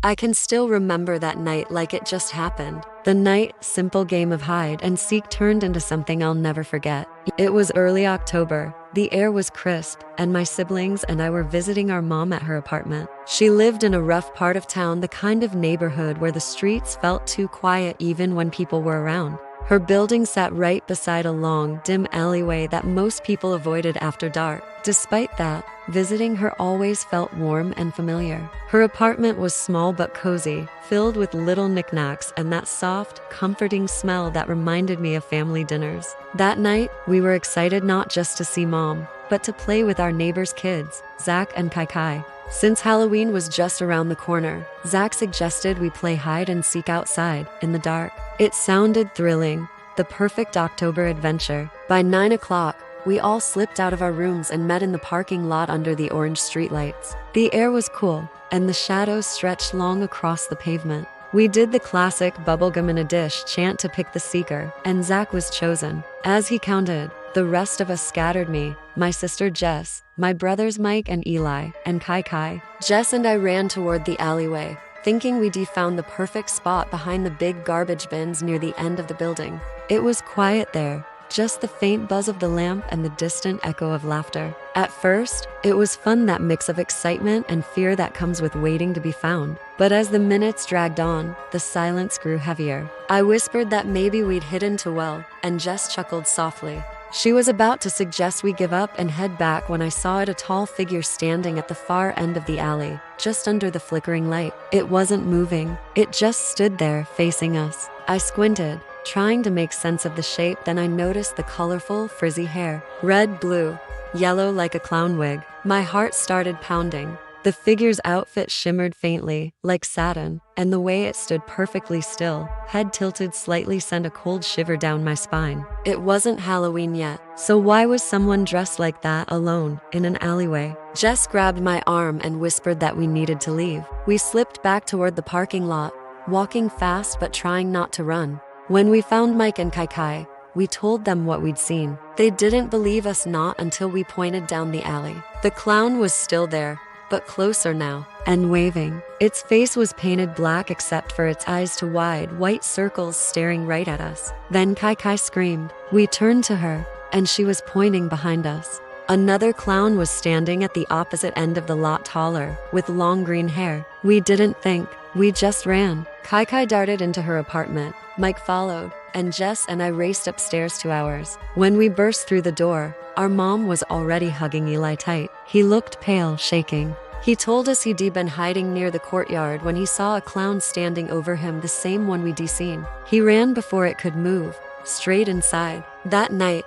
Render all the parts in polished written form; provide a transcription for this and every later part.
I can still remember that night like it just happened. The night, simple game of hide and seek turned into something I'll never forget. It was early October. The air was crisp, and my siblings and I were visiting our mom at her apartment. She lived in a rough part of town, the kind of neighborhood where the streets felt too quiet even when people were around. Her building sat right beside a long, dim alleyway that most people avoided after dark. Despite that, visiting her always felt warm and familiar. Her apartment was small but cozy, filled with little knickknacks and that soft, comforting smell that reminded me of family dinners. That night, we were excited not just to see Mom, but to play with our neighbors' kids, Zach and Kai Kai. Since Halloween was just around the corner, Zach suggested we play hide and seek outside, in the dark. It sounded thrilling, the perfect October adventure. By 9 o'clock, we all slipped out of our rooms and met in the parking lot under the orange streetlights. The air was cool, and the shadows stretched long across the pavement. We did the classic bubblegum in a dish chant to pick the seeker, and Zach was chosen. As he counted, the rest of us scattered, me, my sister Jess, my brothers Mike and Eli, and Kai Kai. Jess and I ran toward the alleyway, thinking we'd found the perfect spot behind the big garbage bins near the end of the building. It was quiet there, just the faint buzz of the lamp and the distant echo of laughter. At first, it was fun, that mix of excitement and fear that comes with waiting to be found. But as the minutes dragged on, the silence grew heavier. I whispered that maybe we'd hidden too well, and Jess chuckled softly. She was about to suggest we give up and head back when I saw a tall figure standing at the far end of the alley, just under the flickering light. It wasn't moving. It just stood there, facing us. I squinted, trying to make sense of the shape, then I noticed the colorful, frizzy hair. Red, blue, yellow like a clown wig. My heart started pounding. The figure's outfit shimmered faintly, like satin, and the way it stood perfectly still, head tilted slightly, sent a cold shiver down my spine. It wasn't Halloween yet, so why was someone dressed like that alone, in an alleyway? Jess grabbed my arm and whispered that we needed to leave. We slipped back toward the parking lot, walking fast but trying not to run. When we found Mike and Kai Kai, we told them what we'd seen. They didn't believe us, not until we pointed down the alley. The clown was still there, but closer now, and waving. Its face was painted black except for its eyes, two wide, white circles staring right at us. Then Kai Kai screamed. We turned to her, and she was pointing behind us. Another clown was standing at the opposite end of the lot, taller, with long green hair. We didn't think, we just ran. Kai Kai darted into her apartment, Mike followed, and Jess and I raced upstairs to ours. When we burst through the door, our mom was already hugging Eli tight. He looked pale, shaking. He told us he'd been hiding near the courtyard when he saw a clown standing over him, the same one we'd seen. He ran before it could move, straight inside. That night,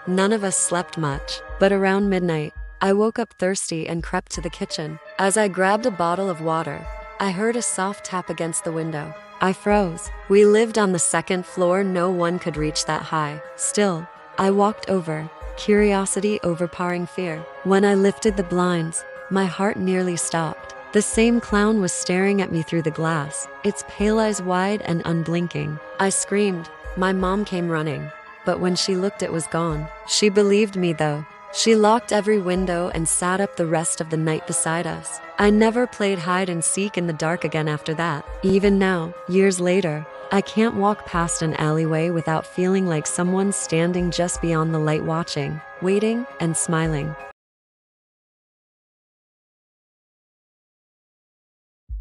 none of us slept much, but around midnight, I woke up thirsty and crept to the kitchen. As I grabbed a bottle of water, I heard a soft tap against the window. I froze. We lived on the second floor, no one could reach that high. Still, I walked over, curiosity overpowering fear. When I lifted the blinds, my heart nearly stopped. The same clown was staring at me through the glass, its pale eyes wide and unblinking. I screamed. My mom came running, but when she looked, it was gone. She believed me though. She locked every window and sat up the rest of the night beside us. I never played hide and seek in the dark again after that. Even now, years later, I can't walk past an alleyway without feeling like someone's standing just beyond the light, watching, waiting, and smiling.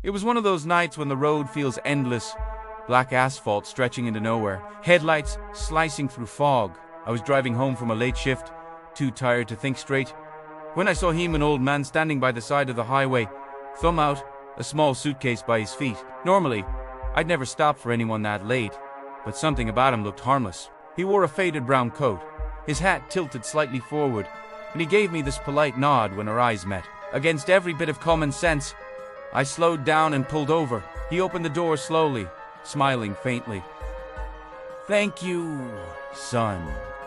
It was one of those nights when the road feels endless, black asphalt stretching into nowhere, headlights slicing through fog. I was driving home from a late shift, too tired to think straight, when I saw him, an old man standing by the side of the highway, thumb out, a small suitcase by his feet. Normally, I'd never stop for anyone that late, but something about him looked harmless. He wore a faded brown coat, his hat tilted slightly forward, and he gave me this polite nod when our eyes met. Against every bit of common sense, I slowed down and pulled over. He opened the door slowly, smiling faintly. "Thank you, son."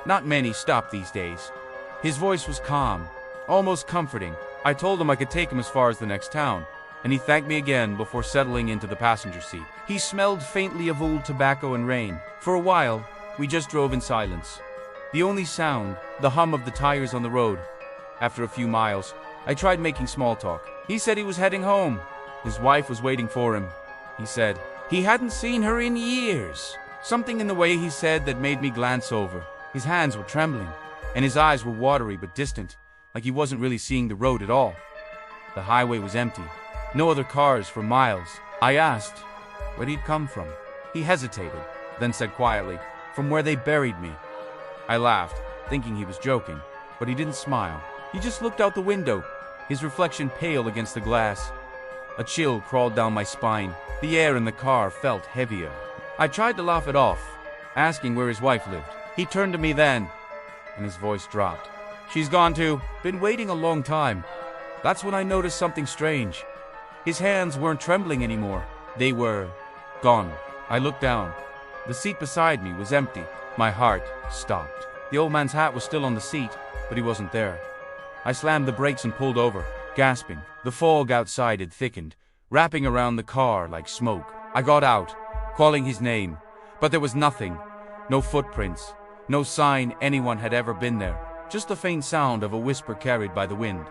Not many stop these days. His voice was calm, almost comforting. I told him I could take him as far as the next town, and he thanked me again before settling into the passenger seat. He smelled faintly of old tobacco and rain. For a while, we just drove in silence. The only sound, the hum of the tires on the road. After a few miles, I tried making small talk. He said he was heading home, His wife was waiting for him, he said. He hadn't seen her in years. Something in the way he said that made me glance over. His hands were trembling, and his eyes were watery but distant, like he wasn't really seeing the road at all. The highway was empty. No other cars for miles. I asked where he'd come from. He hesitated, then said quietly, "From where they buried me." I laughed, thinking he was joking, but he didn't smile. He just looked out the window, his reflection pale against the glass. A chill crawled down my spine. The air in the car felt heavier. I tried to laugh it off, asking where his wife lived. He turned to me then, and his voice dropped. "She's gone too. Been waiting a long time." That's when I noticed something strange. His hands weren't trembling anymore. They were gone. I looked down. The seat beside me was empty. My heart stopped. The old man's hat was still on the seat, but he wasn't there. I slammed the brakes and pulled over, gasping. The fog outside had thickened, wrapping around the car like smoke. I got out, calling his name, but there was nothing. No footprints, no sign anyone had ever been there. Just the faint sound of a whisper carried by the wind.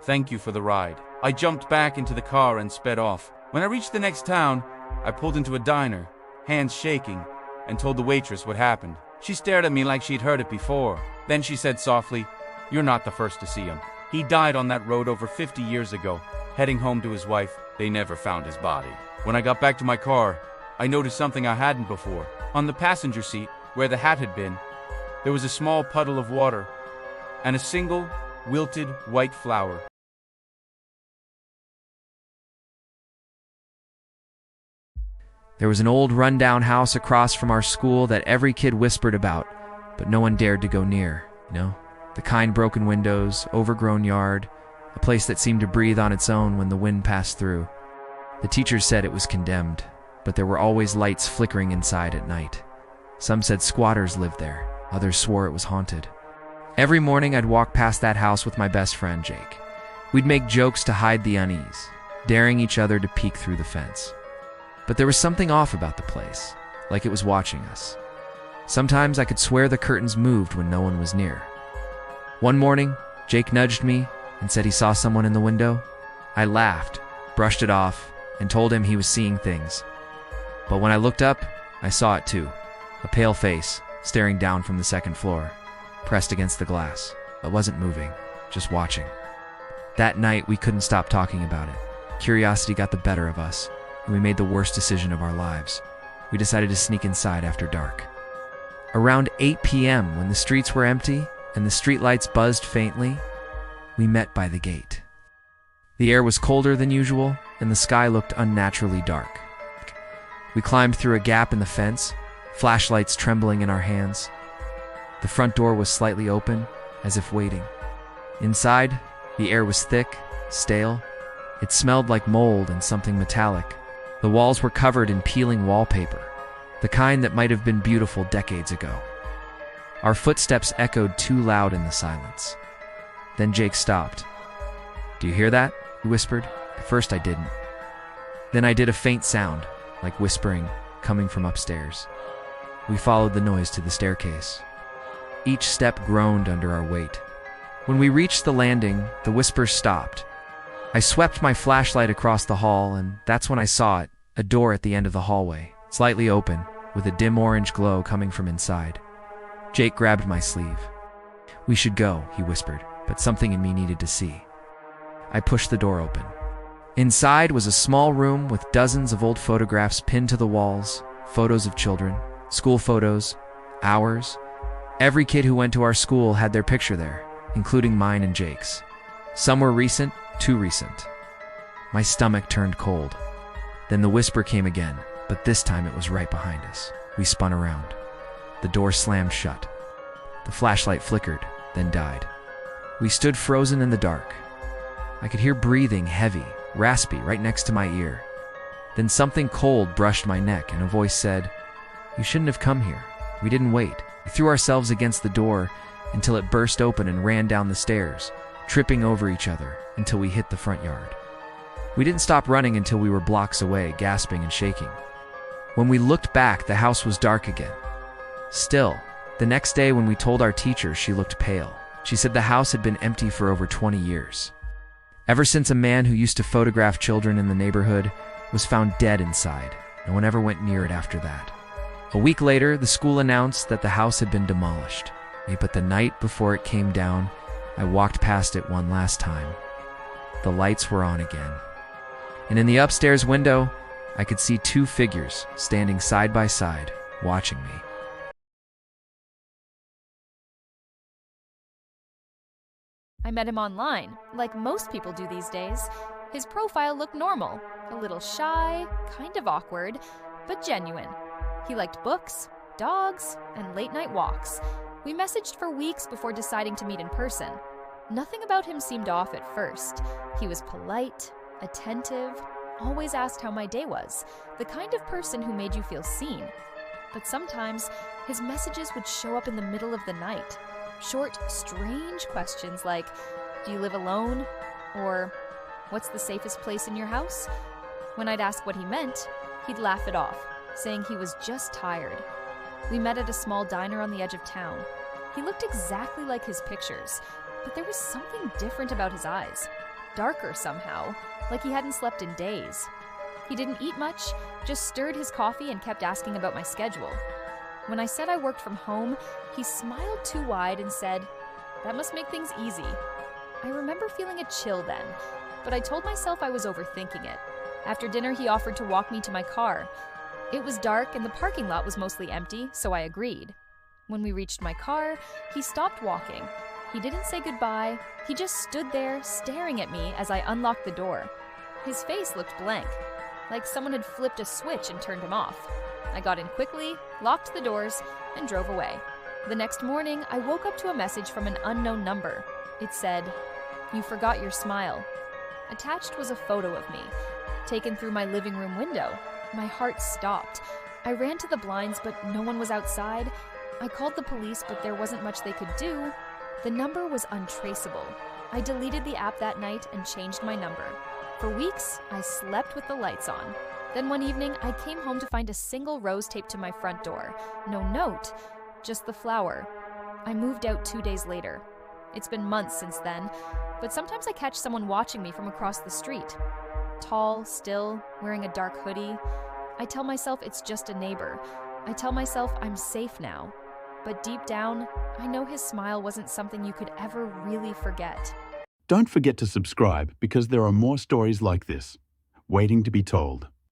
"Thank you for the ride." I jumped back into the car and sped off. When I reached the next town, I pulled into a diner, hands shaking, and told the waitress what happened. She stared at me like she'd heard it before. Then she said softly, "You're not the first to see him. He died on that road over 50 years ago. Heading home to his wife, they never found his body." When I got back to my car, I noticed something I hadn't before. On the passenger seat, where the hat had been, there was a small puddle of water and a single, wilted white flower. There was an old rundown house across from our school that every kid whispered about, but no one dared to go near. The kind broken windows, overgrown yard, a place that seemed to breathe on its own when the wind passed through. The teachers said it was condemned, but there were always lights flickering inside at night. Some said squatters lived there, others swore it was haunted. Every morning I'd walk past that house with my best friend, Jake. We'd make jokes to hide the unease, daring each other to peek through the fence. But there was something off about the place, like it was watching us. Sometimes I could swear the curtains moved when no one was near. One morning, Jake nudged me and said he saw someone in the window. I laughed, brushed it off, and told him he was seeing things. But when I looked up, I saw it too. A pale face, staring down from the second floor, pressed against the glass. It wasn't moving, just watching. That night, we couldn't stop talking about it. Curiosity got the better of us, and we made the worst decision of our lives. We decided to sneak inside after dark. Around 8 p.m., when the streets were empty and the streetlights buzzed faintly, we met by the gate. The air was colder than usual, and the sky looked unnaturally dark. We climbed through a gap in the fence, flashlights trembling in our hands. The front door was slightly open, as if waiting. Inside, the air was thick, stale. It smelled like mold and something metallic. The walls were covered in peeling wallpaper, the kind that might have been beautiful decades ago. Our footsteps echoed too loud in the silence. Then Jake stopped. "Do you hear that?" he whispered. At first I didn't. Then I did a faint sound, like whispering, coming from upstairs. We followed the noise to the staircase. Each step groaned under our weight. When we reached the landing, the whispers stopped. I swept my flashlight across the hall, and that's when I saw it, a door at the end of the hallway, slightly open, with a dim orange glow coming from inside. Jake grabbed my sleeve. "We should go," he whispered, but something in me needed to see. I pushed the door open. Inside was a small room with dozens of old photographs pinned to the walls, photos of children, school photos, ours. Every kid who went to our school had their picture there, including mine and Jake's. Some were recent, too recent. My stomach turned cold. Then the whisper came again, but this time it was right behind us. We spun around. The door slammed shut. The flashlight flickered, then died. We stood frozen in the dark. I could hear breathing heavy, raspy, right next to my ear. Then something cold brushed my neck, and a voice said, "You shouldn't have come here." We didn't wait. We threw ourselves against the door until it burst open and ran down the stairs, tripping over each other until we hit the front yard. We didn't stop running until we were blocks away, gasping and shaking. When we looked back, the house was dark again. Still, the next day when we told our teacher, she looked pale. She said the house had been empty for over 20 years. Ever since a man who used to photograph children in the neighborhood was found dead inside. No one ever went near it after that. A week later, the school announced that the house had been demolished. But the night before it came down, I walked past it one last time. The lights were on again. And in the upstairs window, I could see two figures standing side by side, watching me. I met him online, like most people do these days. His profile looked normal, a little shy, kind of awkward, but genuine. He liked books, dogs, and late-night walks. We messaged for weeks before deciding to meet in person. Nothing about him seemed off at first. He was polite, attentive, always asked how my day was, the kind of person who made you feel seen. But sometimes, his messages would show up in the middle of the night. Short, strange questions like, "Do you live alone?" Or, "What's the safest place in your house?" When I'd ask what he meant, he'd laugh it off, saying he was just tired. We met at a small diner on the edge of town. He looked exactly like his pictures, but there was something different about his eyes. Darker somehow, like he hadn't slept in days. He didn't eat much, just stirred his coffee and kept asking about my schedule. When I said I worked from home, he smiled too wide and said, "That must make things easy." I remember feeling a chill then, but I told myself I was overthinking it. After dinner, he offered to walk me to my car. It was dark and the parking lot was mostly empty, so I agreed. When we reached my car, he stopped walking. He didn't say goodbye, he just stood there staring at me as I unlocked the door. His face looked blank, like someone had flipped a switch and turned him off. I got in quickly, locked the doors, and drove away. The next morning, I woke up to a message from an unknown number. It said, "You forgot your smile." Attached was a photo of me, taken through my living room window. My heart stopped. I ran to the blinds, but no one was outside. I called the police, but there wasn't much they could do. The number was untraceable. I deleted the app that night and changed my number. For weeks, I slept with the lights on. Then one evening, I came home to find a single rose taped to my front door. No note, just the flower. I moved out 2 days later. It's been months since then, but sometimes I catch someone watching me from across the street. Tall, still, wearing a dark hoodie. I tell myself it's just a neighbor. I tell myself I'm safe now. But deep down, I know his smile wasn't something you could ever really forget. Don't forget to subscribe because there are more stories like this, waiting to be told.